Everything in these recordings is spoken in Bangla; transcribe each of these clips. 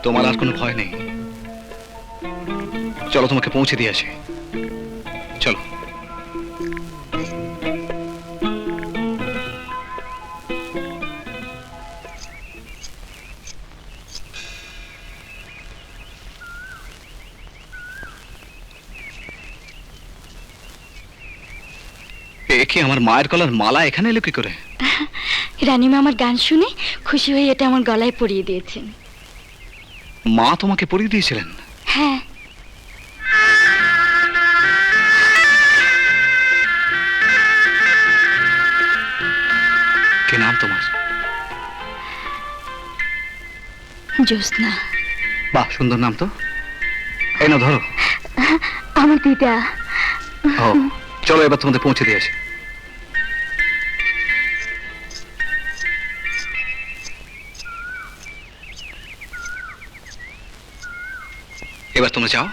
তোমার আর কোনো ভয় নেই। চলো তোমাকে পৌঁছে দিয়ে আসি। চলো। একে আমার মায়ের গলার মালা এখানে এলো কি করে? রানীমা আমার গান শুনে খুশি হয়ে এটা আমার গলায় পরিয়ে দিয়েছেন। মা তোমাকে পরিয়ে দিয়েছিলেন? হ্যাঁ। কি নাম তোমার? জ্যোৎস্না। বাহ, সুন্দর নাম তো। এই নাও ধরো। আমার দিদা। ও, চলো এবার তোমাদের পৌঁছে দিয়ে আসি। এবার তোমরা যাও।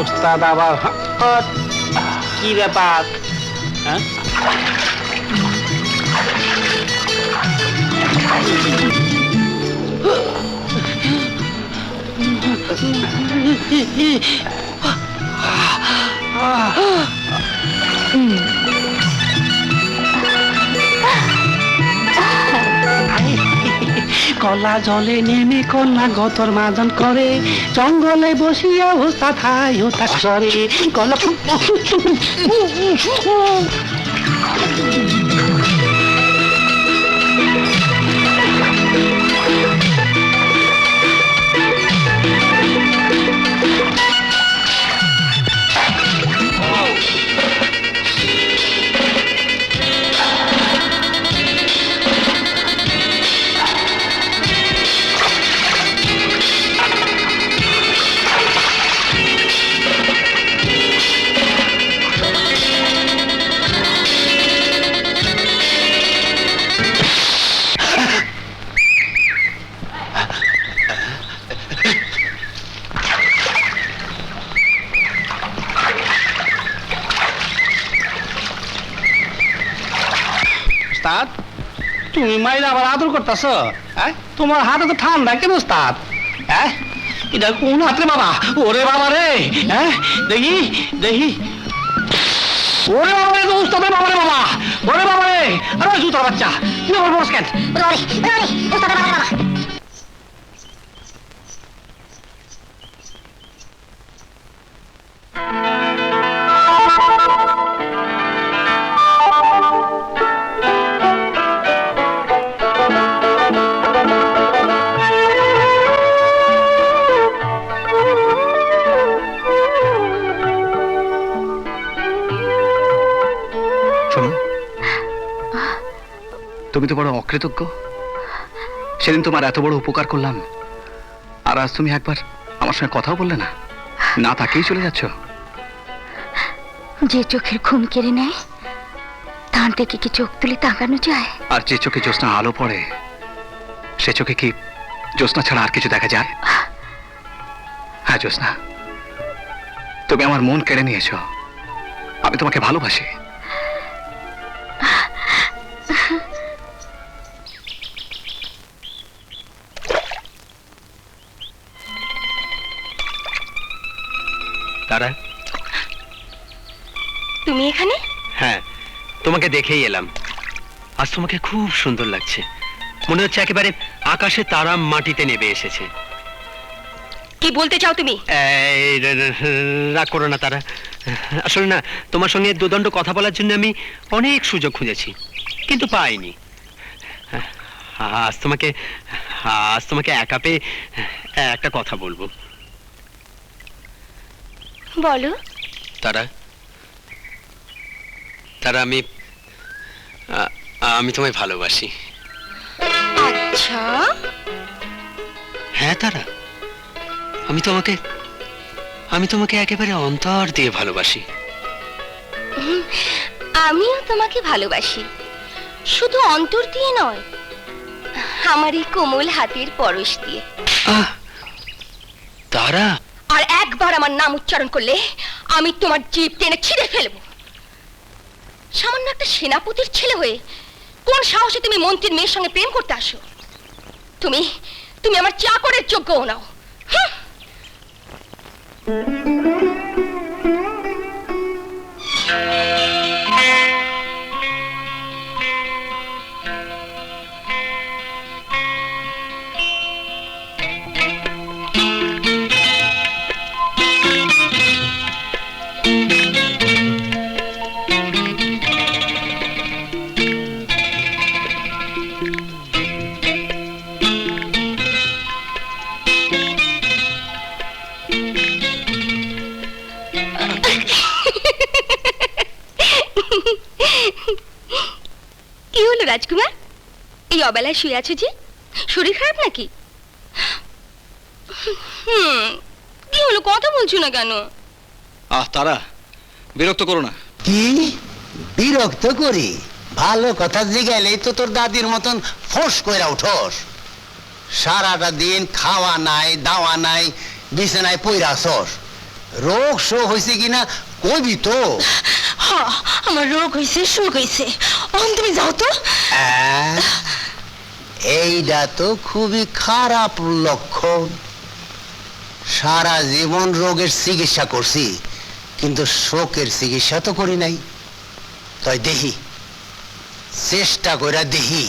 উস্তাদ আবার কি ব্যাপার? হ্যাঁ, কলা জলে নেমে কন্যা গতর মাজন করে, জঙ্গলে বসিয়া ওস্তা থাই ওতা সরে কলা। উস্তাদ, তুমি মাইরা আবার আদর করতেছ? তোমার হাতে তো ঠান্ডা কেন উস্তাদ? এটা কোন হাতে বাবা? ওরে বাবা রে! দেখি দেখি, ওরে বাবা রে, উস্তাদের বাবা রে বাবা! ওরে বাবা রে! আরে জুতার বাচ্চা, তুই আমার বস কেন? উস্তাদের বাবা বাবা! তুমি তো বড় অকৃতজ্ঞ। সেদিন তোমার এত বড় উপকার করলাম, আর আজ তুমি একবার আমার সঙ্গে কথাও বললে না, না তাকেই চলে যাচ্ছ। যে চোখের ঘুম কেড়ে নেয় তার থেকে কি চোখ তুলে তাকানো যায়? আর যে চোখে জ্যোৎস্না আলো পড়ে সে চোখে কি জ্যোৎস্না ছাড়া আর কিছু দেখা যায়? হ্যাঁ জ্যোৎস্না, তুমি আমার মন কেড়ে নিয়েছ। আমি তোমাকে ভালোবাসি। তারা, তুমি এখানে? হ্যাঁ, তোমাকে দেখেই এলাম। আজ তোমাকে খুব সুন্দর লাগছে, মনে হচ্ছে একেবারে আকাশে তারা মাটিতে নেমে এসেছে। কি বলতে চাও তুমি? এই, রাগ করো না তারা। আসলে না, তোমার সঙ্গে দুদণ্ড কথা বলার জন্য আমি অনেক সুযোগ খুঁজেছি, কিন্তু পাইনি। আজ তোমাকে একা পেয়ে একটা কথা বলবো। বলো। তারা, আমি তোমায় ভালোবাসি। আচ্ছা। হ্যাঁ তারা, আমি তোমাকে একেবারে অন্তর দিয়ে ভালোবাসি। আমিও তোমাকে ভালোবাসি, শুধু অন্তর দিয়ে নয়, আমার এই কোমল হাতের পরশ দিয়ে। তারা, আর একবার আমার নাম উচ্চারণ করলে আমি তোমার জিভ টেনে ছিঁড়ে ফেলবো। সামান্য একটা সেনাপতির ছেলে হয়ে কোন সাহসে তুমি মন্ত্রীর মেয়ের সঙ্গে প্রেম করতে আসো? তুমি আমার চাকরের যোগ্যও নাও। কি হলো রাজকুমার, এই অবেলায় শুয়ে আছো যে? শরীর খারাপ নাকি? কি হলো, কথা বলছো না কেন? তারা, বিরক্ত করো না। কি বিরক্ত করি? ভালো কথা জিগাইলেই তো তোর দাদির মতন ফোঁস কইরা উঠোস। সারাটা দিন খাওয়া নাই, দাওয়া নাই, বিছানায় পইরাছস। রোগ শোক হয়েছে কিনা কবি তো। আমার রোগ হয়েছে, সুখ হয়েছে। তুমি যাও তো। এইটা তো খুবই খারাপ লক্ষণ। সারা জীবন রোগের চিকিৎসা করছি, কিন্তু শোকের চিকিৎসা তো করি নাই। তাই দেখি, চেষ্টা করে দেখি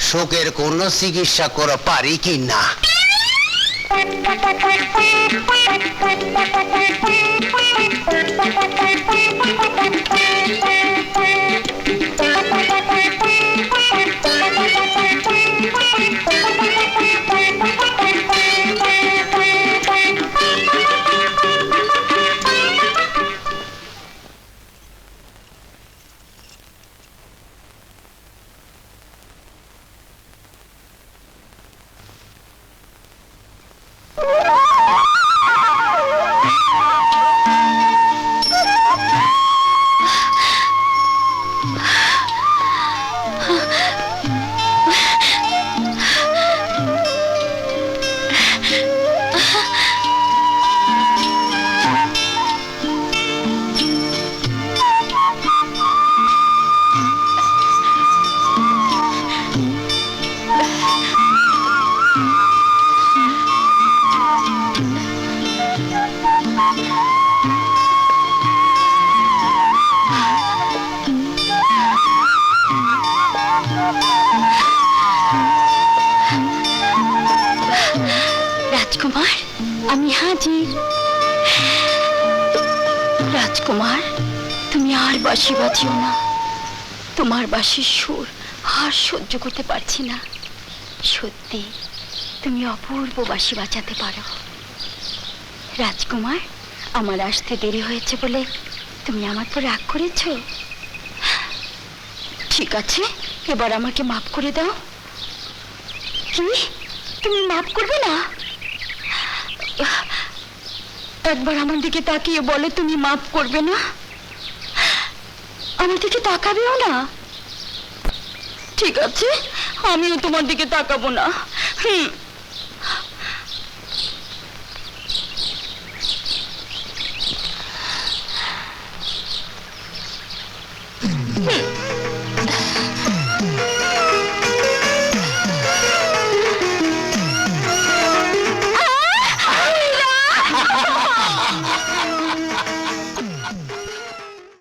শোকের কোন চিকিৎসা করা পারি কি না। রাজকুমার, আমি হাজির। রাজকুমার, তুমি আর বাঁশি বাজিও না। তোমার বাঁশির সুর আর সহ্য করতে পারছি না। সত্যি তুমি অপূর্ব বাঁশি বাজাতে পারো। রাজকুমার, আমার আসতে দেরি হয়েছে বলে তুমি আমার পর রাগ করেছো? ঠিক আছে, এবার আমাকে মাফ করে দাও। কি, তুমি মাফ করবে না? একবার আমার দিকে তাকিয়ে বলো তুমি মাফ করবে না। আমার দিকে তাকাবেও না? ঠিক আছে, আমিও তোমার দিকে তাকাবো না। হুম।